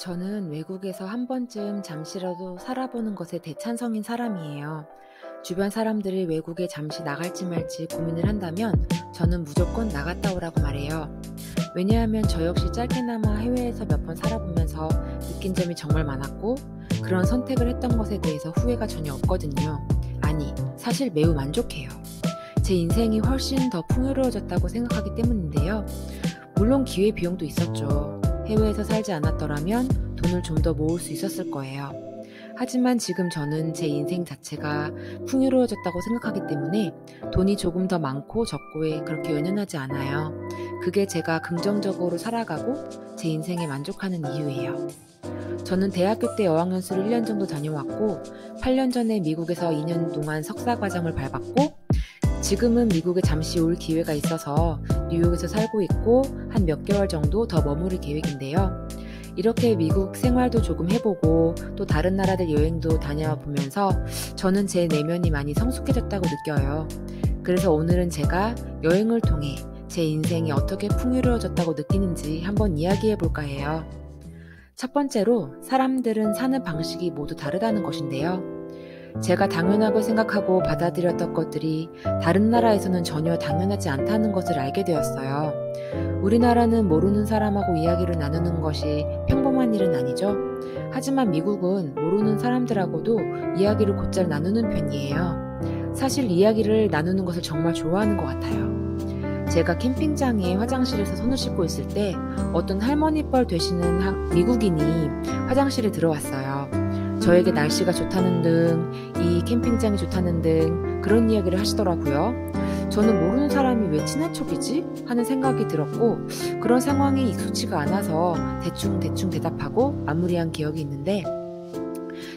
저는 외국에서 한 번쯤 잠시라도 살아보는 것에 대찬성인 사람이에요. 주변 사람들이 외국에 잠시 나갈지 말지 고민을 한다면 저는 무조건 나갔다 오라고 말해요. 왜냐하면 저 역시 짧게나마 해외에서 몇 번 살아보면서 느낀 점이 정말 많았고 그런 선택을 했던 것에 대해서 후회가 전혀 없거든요. 아니, 사실 매우 만족해요. 제 인생이 훨씬 더 풍요로워졌다고 생각하기 때문인데요. 물론 기회비용도 있었죠. 해외에서 살지 않았더라면 돈을 좀 더 모을 수 있었을 거예요. 하지만 지금 저는 제 인생 자체가 풍요로워졌다고 생각하기 때문에 돈이 조금 더 많고 적고에 그렇게 연연하지 않아요. 그게 제가 긍정적으로 살아가고 제 인생에 만족하는 이유예요. 저는 대학교 때 어학연수를 1년 정도 다녀왔고 8년 전에 미국에서 2년 동안 석사 과정을 밟았고 지금은 미국에 잠시 올 기회가 있어서 뉴욕에서 살고 있고 한 몇 개월 정도 더 머무를 계획인데요. 이렇게 미국 생활도 조금 해보고 또 다른 나라들 여행도 다녀보면서 저는 제 내면이 많이 성숙해졌다고 느껴요. 그래서 오늘은 제가 여행을 통해 제 인생이 어떻게 풍요로워졌다고 느끼는지 한번 이야기해 볼까 해요. 첫 번째로 사람들은 사는 방식이 모두 다르다는 것인데요. 제가 당연하고 생각하고 받아들였던 것들이 다른 나라에서는 전혀 당연하지 않다는 것을 알게 되었어요. 우리나라는 모르는 사람하고 이야기를 나누는 것이 평범한 일은 아니죠. 하지만 미국은 모르는 사람들하고도 이야기를 곧잘 나누는 편이에요. 사실 이야기를 나누는 것을 정말 좋아하는 것 같아요. 제가 캠핑장에 화장실에서 손을 씻고 있을 때 어떤 할머니 뻘 되시는 미국인이 화장실에 들어왔어요. 저에게 날씨가 좋다는 등, 이 캠핑장이 좋다는 등 그런 이야기를 하시더라고요. 저는 모르는 사람이 왜 친한 척이지? 하는 생각이 들었고 그런 상황이 익숙치가 않아서 대충 대답하고 마무리한 기억이 있는데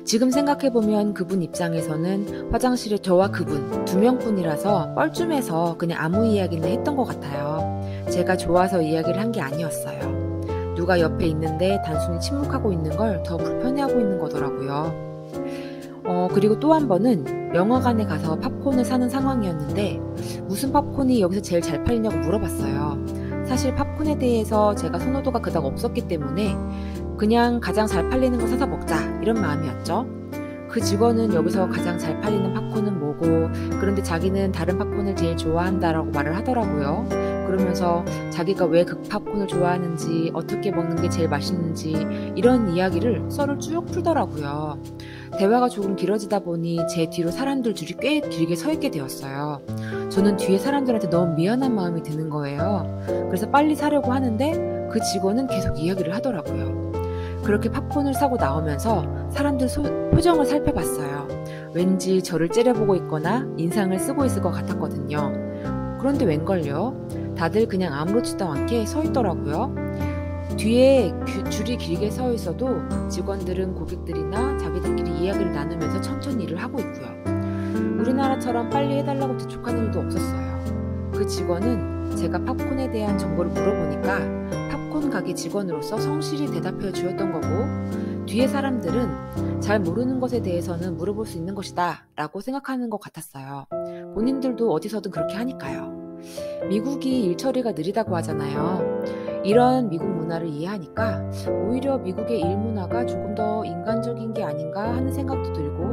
지금 생각해보면 그분 입장에서는 화장실에 저와 그분 두 명뿐이라서 뻘쭘해서 그냥 아무 이야기나 했던 것 같아요. 제가 좋아서 이야기를 한 게 아니었어요. 누가 옆에 있는데 단순히 침묵하고 있는 걸 더 불편해하고 있는 거더라고요. 그리고 또 한 번은 영화관에 가서 팝콘을 사는 상황이었는데 무슨 팝콘이 여기서 제일 잘 팔리냐고 물어봤어요. 사실 팝콘에 대해서 제가 선호도가 그닥 없었기 때문에 그냥 가장 잘 팔리는 거 사서 먹자 이런 마음이었죠. 그 직원은 여기서 가장 잘 팔리는 팝콘은 뭐고 그런데 자기는 다른 팝콘을 제일 좋아한다라고 말을 하더라고요. 그러면서 자기가 왜 그 팝콘을 좋아하는지 어떻게 먹는 게 제일 맛있는지 이런 이야기를 썰을 쭉 풀더라고요. 대화가 조금 길어지다 보니 제 뒤로 사람들 줄이 꽤 길게 서 있게 되었어요. 저는 뒤에 사람들한테 너무 미안한 마음이 드는 거예요. 그래서 빨리 사려고 하는데 그 직원은 계속 이야기를 하더라고요. 그렇게 팝콘을 사고 나오면서 사람들 표정을 살펴봤어요. 왠지 저를 째려보고 있거나 인상을 쓰고 있을 것 같았거든요. 그런데 웬걸요? 다들 그냥 아무렇지도 않게 서 있더라고요. 뒤에 줄이 길게 서 있어도 직원들은 고객들이나 자기들끼리 이야기를 나누면서 천천히 일을 하고 있고요. 우리나라처럼 빨리 해달라고 재촉하는 일도 없었어요. 그 직원은 제가 팝콘에 대한 정보를 물어보니까 팝콘 가게 직원으로서 성실히 대답해 주었던 거고 뒤에 사람들은 잘 모르는 것에 대해서는 물어볼 수 있는 것이다 라고 생각하는 것 같았어요. 본인들도 어디서든 그렇게 하니까요. 미국이 일처리가 느리다고 하잖아요. 이런 미국 문화를 이해하니까 오히려 미국의 일 문화가 조금 더 인간적인 게 아닌가 하는 생각도 들고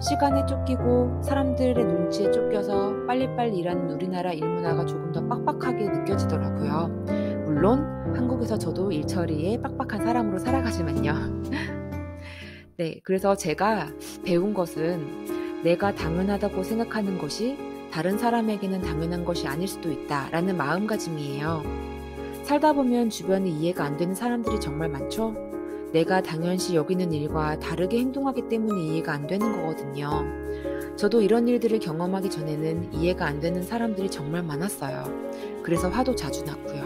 시간에 쫓기고 사람들의 눈치에 쫓겨서 빨리빨리 일하는 우리나라 일 문화가 조금 더 빡빡하게 느껴지더라고요. 물론 한국에서 저도 일처리에 빡빡한 사람으로 살아가지만요. 네, 그래서 제가 배운 것은 내가 당연하다고 생각하는 것이 다른 사람에게는 당연한 것이 아닐 수도 있다라는 마음가짐이에요. 살다 보면 주변에 이해가 안 되는 사람들이 정말 많죠? 내가 당연시 여기는 일과 다르게 행동하기 때문에 이해가 안 되는 거거든요. 저도 이런 일들을 경험하기 전에는 이해가 안 되는 사람들이 정말 많았어요. 그래서 화도 자주 났고요.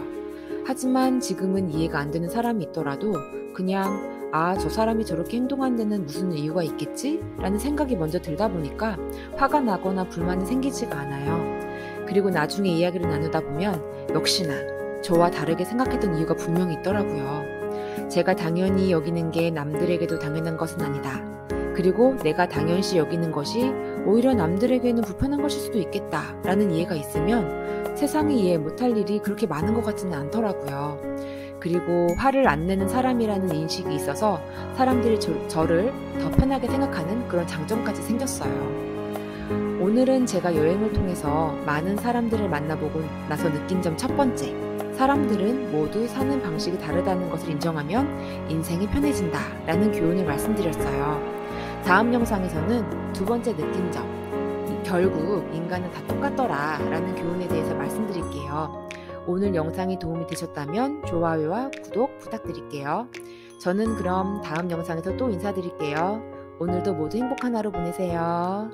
하지만 지금은 이해가 안 되는 사람이 있더라도 그냥 저 사람이 저렇게 행동한 데는 무슨 이유가 있겠지? 라는 생각이 먼저 들다 보니까 화가 나거나 불만이 생기지가 않아요. 그리고 나중에 이야기를 나누다 보면 역시나 저와 다르게 생각했던 이유가 분명히 있더라고요. 제가 당연히 여기는 게 남들에게도 당연한 것은 아니다. 그리고 내가 당연시 여기는 것이 오히려 남들에게는 불편한 것일 수도 있겠다 라는 이해가 있으면 세상이 이해 못할 일이 그렇게 많은 것 같지는 않더라고요. 그리고 화를 안 내는 사람이라는 인식이 있어서 사람들이 저를 더 편하게 생각하는 그런 장점까지 생겼어요. 오늘은 제가 여행을 통해서 많은 사람들을 만나보고 나서 느낀 점 첫 번째, 사람들은 모두 사는 방식이 다르다는 것을 인정하면 인생이 편해진다 라는 교훈을 말씀드렸어요. 다음 영상에서는 두 번째 느낀 점, 결국 인간은 다 똑같더라 라는 교훈에 대해서 말씀드릴게요. 오늘 영상이 도움이 되셨다면 좋아요와 구독 부탁드릴게요. 저는 그럼 다음 영상에서 또 인사드릴게요. 오늘도 모두 행복한 하루 보내세요.